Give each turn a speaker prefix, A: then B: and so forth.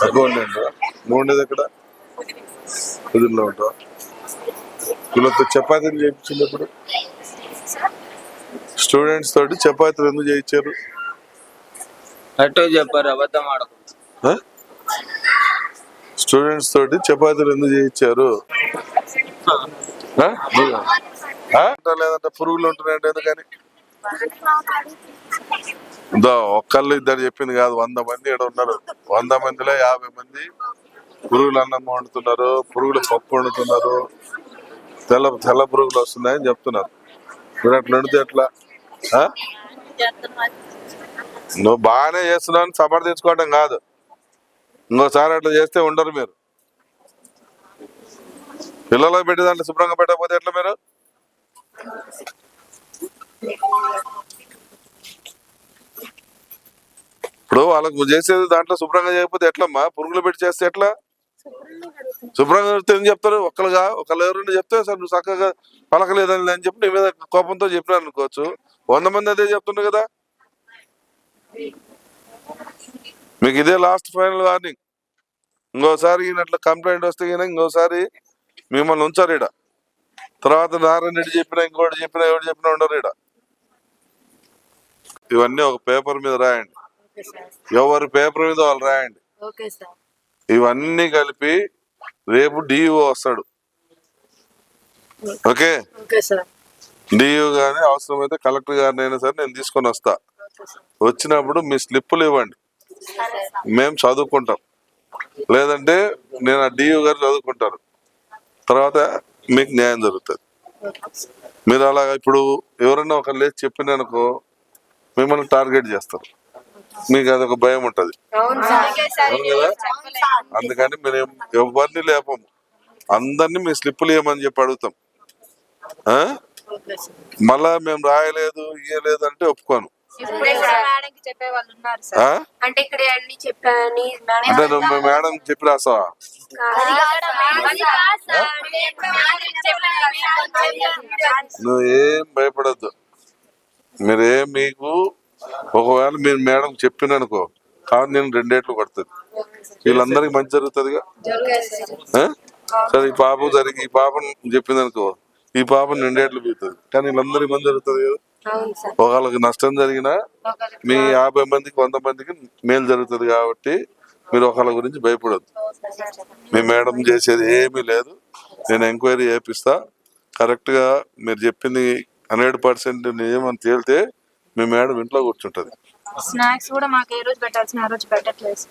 A: Accountant. నువ్వు ఉండేది ఎక్కడ? కుదిరిలో ఉంటావు. వీళ్ళతో చపాతీలు చేయించింది ఇప్పుడు స్టూడెంట్స్ తోటి చపాతీలు ఎందుకు చేయించారు?
B: అట్టు చెప్పారు, అబద్ధం ఆడకు.
A: స్టూడెంట్స్ తోటి చపాతీలు ఎందుకు చేయించారు? లేదంటే పురుగులు ఉంటున్నాయంటే ఎందుకని? ఒక్కళ్ళు ఇద్దరు చెప్పింది కాదు, 100 మంది ఇక్కడ ఉన్నారు. 100 మందిలో 50 మంది పురుగులు అన్నం వండుతున్నారు, పురుగులు పప్పు వండుతున్నారు, తెల్ల పురుగులు వస్తున్నాయని చెప్తున్నారు. మీరు అట్లా వండితే ఎట్లా? నువ్వు బాగానే చేస్తున్నావు సపోర్ట్ తెచ్చుకోవటం కాదు. ఇంకోసారి అట్లా చేస్తే ఉండరు మీరు. పిల్లలకు పెట్టి దాంట్లో శుభ్రంగా పెట్టకపోతే ఎట్లా మీరు? ఇప్పుడు వాళ్ళకు చేసేది దాంట్లో శుభ్రంగా చేయకపోతే ఎట్లమ్మా? పురుగులు పెట్టి చేస్తే ఎట్లా? శుభ్రంగా ఎందుకు చెప్తారు? ఒకళ్ళు ఎవరైనా చెప్తే సార్ నువ్వు చక్కగా పలకలేదని అని చెప్పి నీ మీద కోపంతో చెప్పినారు అనుకోవచ్చు. 100 మంది అదే చెప్తుండే కదా. మీకు ఇదే లాస్ట్ ఫైనల్ వార్నింగ్. ఇంకోసారి ఈయనట్లా కంప్లైంట్ వస్తే ఇంకోసారి మిమ్మల్ని ఉంచారు ఈడ. తర్వాత నారాయణ రెడ్డి చెప్పినా ఇంకోటి చెప్పినా ఎవరు చెప్పినా ఉండరు ఈడ. ఇవన్నీ ఒక పేపర్ మీద రాయండి, ఎవరి పేపర్ మీద వాళ్ళు రాయండి. ఇవన్నీ కలిపి రేపు డిఈఓ వస్తాడు. ఓకే, డిఈఓ గాని అవసరమైతే కలెక్టర్ గారిని అయినా సరే నేను తీసుకొని వస్తా. వచ్చినప్పుడు మీ స్లిప్పులు ఇవ్వండి, మేము చదువుకుంటాం. లేదంటే నేను ఆ డిఈఓ గారు చదువుకుంటారు, తర్వాత మీకు న్యాయం జరుగుతుంది. మీరు అలాగా ఇప్పుడు ఎవరన్నా ఒక లేదు చెప్పిననుకో మిమ్మల్ని టార్గెట్ చేస్తారు, మీకు అదొక భయం ఉంటది. అందుకని మేము ఎవరిని లేపము, అందరినీ మీ స్లిప్పులు ఇవ్వమని చెప్పి అడుగుతాం. మళ్ళా మేము రాయలేదు ఇయ్యలేదు అంటే ఒప్పుకోను. అంటే నువ్వు మేడం చెప్పి రాసావా? నువ్వు ఏం భయపడద్దు. మీకు ఒకవేళ మీరు మేడం చెప్పిననుకో కాదు నేను 2 ఏట్లు కొడుతుంది, వీళ్ళందరికి మంచి జరుగుతుందిగా. సరే ఈ పాపను చెప్పింది అనుకో, ఈ పాపను 2 ఏట్లు పీగుతుంది, కానీ వీళ్ళందరికి మంచి జరుగుతుంది కదా. ఒకళ్ళకి నష్టం జరిగినా మీ 50 మందికి 100 మందికి మేలు జరుగుతుంది. కాబట్టి మీరు ఒకళ్ళ గురించి భయపడద్దు. మీ మేడం చేసేది ఏమీ లేదు, నేను ఎంక్వైరీ చేపిస్తా. కరెక్ట్ గా మీరు చెప్పింది 100% నిజమని తేలితే మీ మేడం ఇంట్లో కూర్చుంటది.
C: స్నాక్స్ కూడా మాకు ఏ రోజు పెట్టాల్సిన ఆ రోజు పెట్టట్లేదు.